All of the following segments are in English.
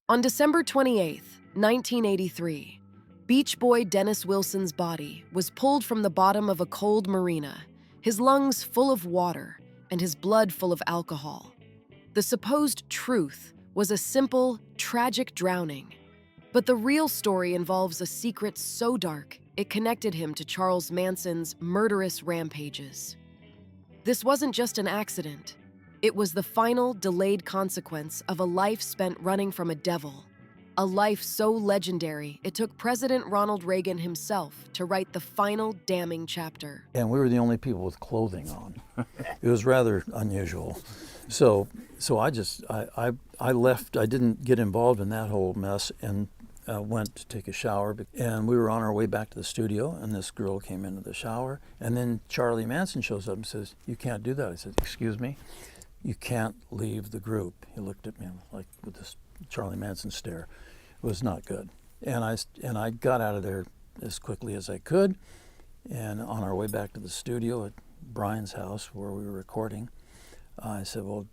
On December 28th, 1983, Beach Boy Dennis Wilson's body was pulled from the bottom of a cold marina, his lungs full of water and his blood full of alcohol. The supposed truth was a simple, tragic drowning. But the real story involves a secret so dark it connected him to Charles Manson's murderous rampages. This wasn't just an accident. It was the final, delayed consequence of a life spent running from a devil. A life so legendary, it took President Ronald Reagan himself to write the final damning chapter. And we were the only people with clothing on. It was rather unusual. So I left. I didn't get involved in that whole mess and went to take a shower. And we were on our way back to the studio, and this girl came into the shower. And then Charlie Manson shows up and says, "You can't do that." I said, "Excuse me? You can't leave the group." He looked at me like with this Charlie Manson stare. It was not good. And I got out of there as quickly as I could. And on our way back to the studio at Brian's house where we were recording, I said, "Well,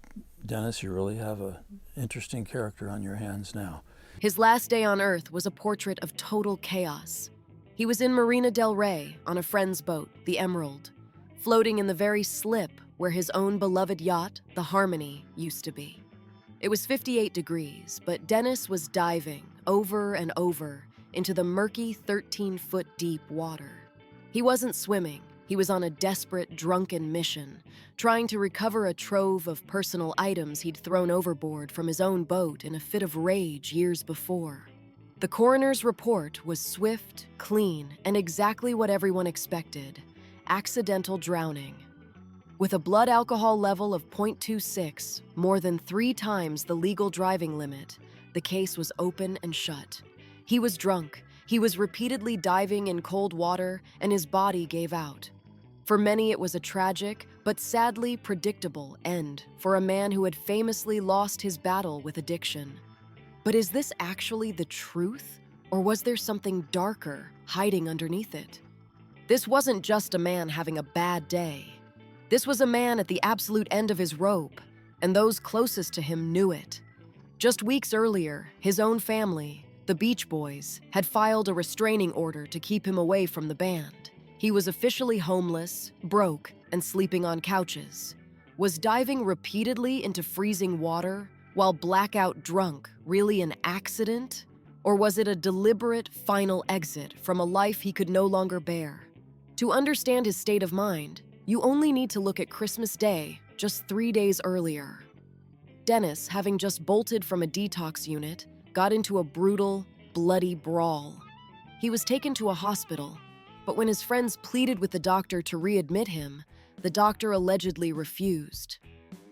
Dennis, you really have an interesting character on your hands now." His last day on Earth was a portrait of total chaos. He was in Marina del Rey on a friend's boat, the Emerald, floating in the very slip where his own beloved yacht, the Harmony, used to be. It was 58 degrees, but Dennis was diving over and over into the murky 13-foot deep water. He wasn't swimming. He was on a desperate, drunken mission, trying to recover a trove of personal items he'd thrown overboard from his own boat in a fit of rage years before. The coroner's report was swift, clean, and exactly what everyone expected: accidental drowning. With a blood alcohol level of 0.26, more than 3 times the legal driving limit, the case was open and shut. He was drunk. He was repeatedly diving in cold water, and his body gave out. For many, it was a tragic, but sadly predictable end for a man who had famously lost his battle with addiction. But is this actually the truth, or was there something darker hiding underneath it? This wasn't just a man having a bad day. This was a man at the absolute end of his rope, and those closest to him knew it. Just weeks earlier, his own family, the Beach Boys, had filed a restraining order to keep him away from the band. He was officially homeless, broke, and sleeping on couches. Was diving repeatedly into freezing water while blackout drunk really an accident? Or was it a deliberate final exit from a life he could no longer bear? To understand his state of mind, you only need to look at Christmas Day, just 3 days earlier. Dennis, having just bolted from a detox unit, got into a brutal, bloody brawl. He was taken to a hospital, but when his friends pleaded with the doctor to readmit him, the doctor allegedly refused.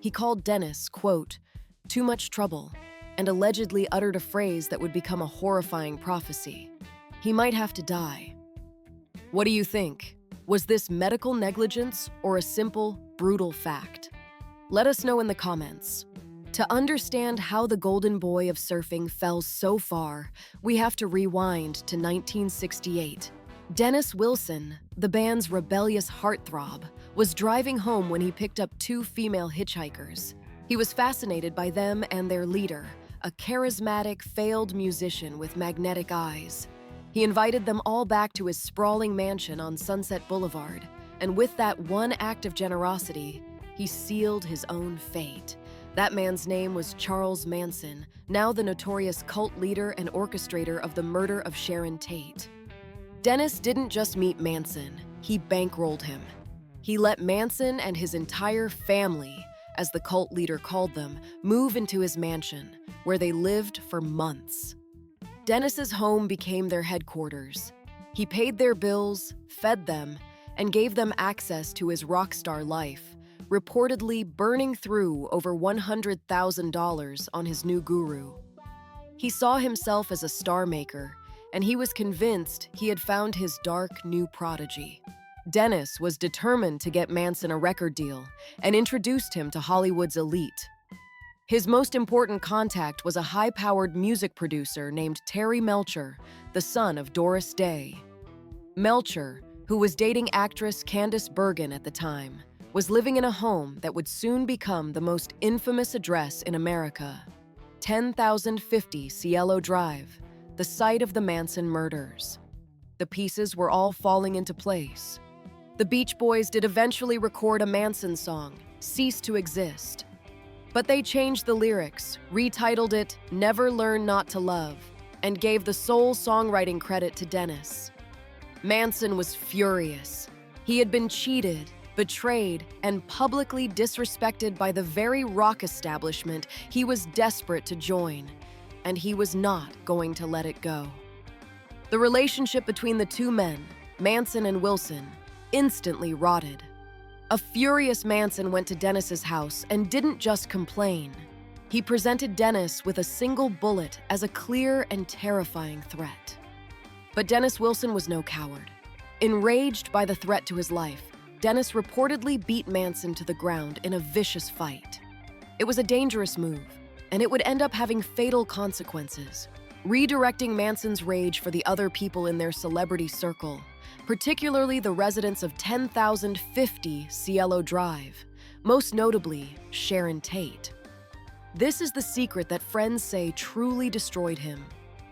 He called Dennis, quote, "too much trouble," and allegedly uttered a phrase that would become a horrifying prophecy. He might have to die. What do you think? Was this medical negligence or a simple, brutal fact? Let us know in the comments. To understand how the golden boy of surfing fell so far, we have to rewind to 1968. Dennis Wilson, the band's rebellious heartthrob, was driving home when he picked up 2 female hitchhikers. He was fascinated by them and their leader, a charismatic, failed musician with magnetic eyes. He invited them all back to his sprawling mansion on Sunset Boulevard, and with that one act of generosity, he sealed his own fate. That man's name was Charles Manson, now the notorious cult leader and orchestrator of the murder of Sharon Tate. Dennis didn't just meet Manson, he bankrolled him. He let Manson and his entire family, as the cult leader called them, move into his mansion, where they lived for months. Dennis's home became their headquarters. He paid their bills, fed them, and gave them access to his rock star life, reportedly burning through over $100,000 on his new guru. He saw himself as a star maker, and he was convinced he had found his dark new prodigy. Dennis was determined to get Manson a record deal and introduced him to Hollywood's elite. His most important contact was a high-powered music producer named Terry Melcher, the son of Doris Day. Melcher, who was dating actress Candice Bergen at the time, was living in a home that would soon become the most infamous address in America. 10,050 Cielo Drive, the site of the Manson murders. The pieces were all falling into place. The Beach Boys did eventually record a Manson song, Cease to Exist. But they changed the lyrics, retitled it Never Learn Not to Love, and gave the sole songwriting credit to Dennis. Manson was furious. He had been cheated, betrayed, and publicly disrespected by the very rock establishment he was desperate to join, and he was not going to let it go. The relationship between the two men, Manson and Wilson, instantly rotted. A furious Manson went to Dennis's house and didn't just complain. He presented Dennis with a single bullet as a clear and terrifying threat. But Dennis Wilson was no coward. Enraged by the threat to his life, Dennis reportedly beat Manson to the ground in a vicious fight. It was a dangerous move, and it would end up having fatal consequences, redirecting Manson's rage for the other people in their celebrity circle, particularly the residents of 10,050 Cielo Drive, most notably Sharon Tate. This is the secret that friends say truly destroyed him.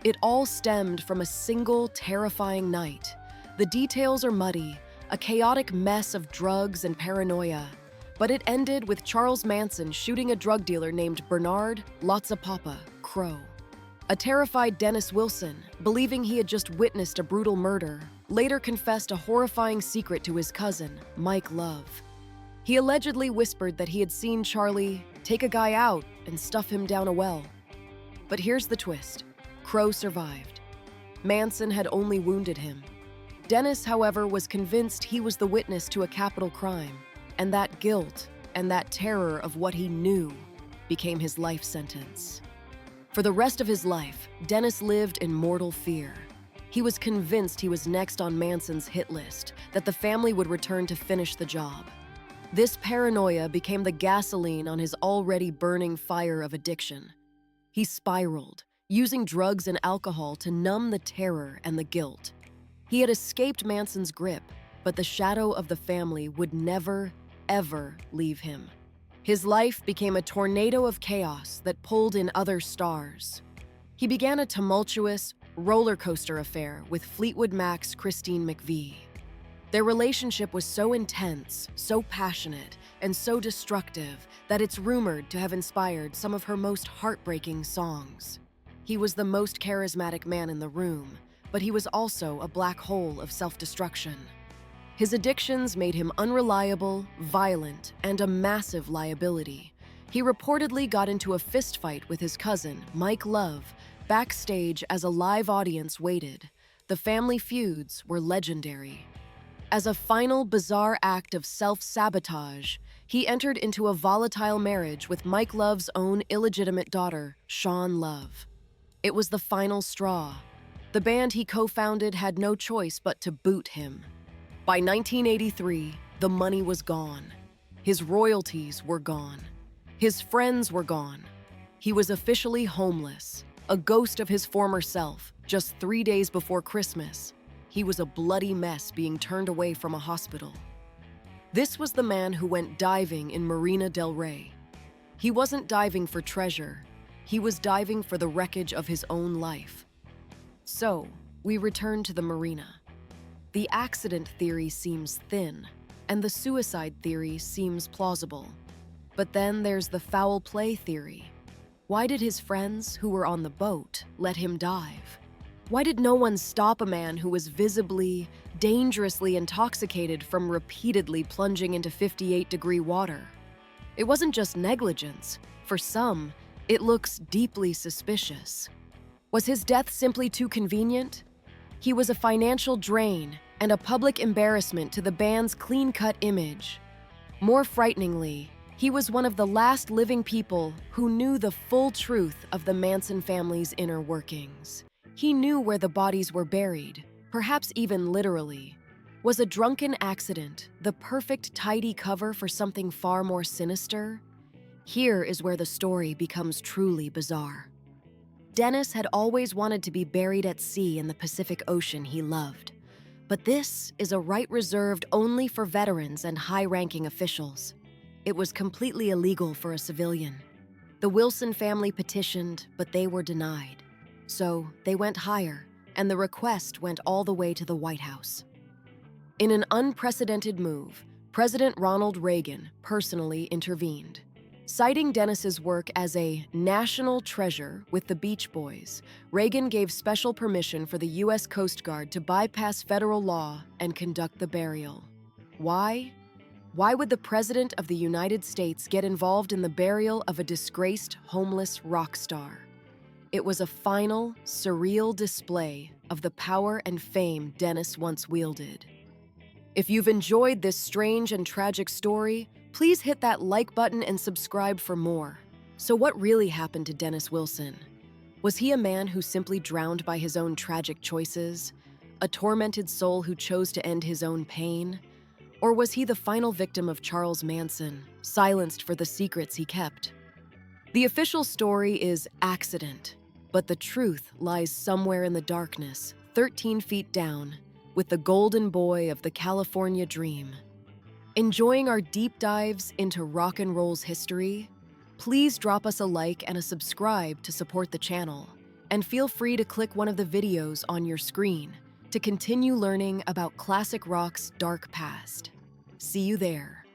It all stemmed from a single terrifying night. The details are muddy, a chaotic mess of drugs and paranoia, but it ended with Charles Manson shooting a drug dealer named Bernard Lotzapapa Crow. A terrified Dennis Wilson, believing he had just witnessed a brutal murder, later confessed a horrifying secret to his cousin, Mike Love. He allegedly whispered that he had seen Charlie take a guy out and stuff him down a well. But here's the twist. Crow survived. Manson had only wounded him. Dennis, however, was convinced he was the witness to a capital crime, and that guilt and that terror of what he knew became his life sentence. For the rest of his life, Dennis lived in mortal fear. He was convinced he was next on Manson's hit list, that the family would return to finish the job. This paranoia became the gasoline on his already burning fire of addiction. He spiraled, using drugs and alcohol to numb the terror and the guilt. He had escaped Manson's grip, but the shadow of the family would never, ever leave him. His life became a tornado of chaos that pulled in other stars. He began a tumultuous, roller coaster affair with Fleetwood Mac's Christine McVie. Their relationship was so intense, so passionate, and so destructive that it's rumored to have inspired some of her most heartbreaking songs. He was the most charismatic man in the room, but he was also a black hole of self-destruction. His addictions made him unreliable, violent, and a massive liability. He reportedly got into a fistfight with his cousin, Mike Love, backstage as a live audience waited. The family feuds were legendary. As a final bizarre act of self-sabotage, he entered into a volatile marriage with Mike Love's own illegitimate daughter, Shawn Love. It was the final straw. The band he co-founded had no choice but to boot him. By 1983, the money was gone. His royalties were gone. His friends were gone. He was officially homeless, a ghost of his former self. Just 3 days before Christmas, he was a bloody mess being turned away from a hospital. This was the man who went diving in Marina del Rey. He wasn't diving for treasure. He was diving for the wreckage of his own life. So, we return to the marina. The accident theory seems thin, and the suicide theory seems plausible. But then there's the foul play theory. Why did his friends, who were on the boat, let him dive? Why did no one stop a man who was visibly, dangerously intoxicated from repeatedly plunging into 58-degree water? It wasn't just negligence. For some, it looks deeply suspicious. Was his death simply too convenient? He was a financial drain and a public embarrassment to the band's clean-cut image. More frighteningly, he was one of the last living people who knew the full truth of the Manson family's inner workings. He knew where the bodies were buried, perhaps even literally. Was a drunken accident the perfect tidy cover for something far more sinister? Here is where the story becomes truly bizarre. Dennis had always wanted to be buried at sea in the Pacific Ocean he loved. But this is a right reserved only for veterans and high-ranking officials. It was completely illegal for a civilian. The Wilson family petitioned, but they were denied. So they went higher, and the request went all the way to the White House. In an unprecedented move, President Ronald Reagan personally intervened. Citing Dennis's work as a national treasure with the Beach Boys, Reagan gave special permission for the U.S. Coast Guard to bypass federal law and conduct the burial. Why? Why would the President of the United States get involved in the burial of a disgraced, homeless rock star? It was a final, surreal display of the power and fame Dennis once wielded. If you've enjoyed this strange and tragic story, please hit that like button and subscribe for more. So what really happened to Dennis Wilson? Was he a man who simply drowned by his own tragic choices? A tormented soul who chose to end his own pain? Or was he the final victim of Charles Manson, silenced for the secrets he kept? The official story is accident, but the truth lies somewhere in the darkness, 13 feet down, with the golden boy of the California dream. Enjoying our deep dives into rock and roll's history? Please drop us a like and a subscribe to support the channel, and feel free to click one of the videos on your screen to continue learning about classic rock's dark past. See you there.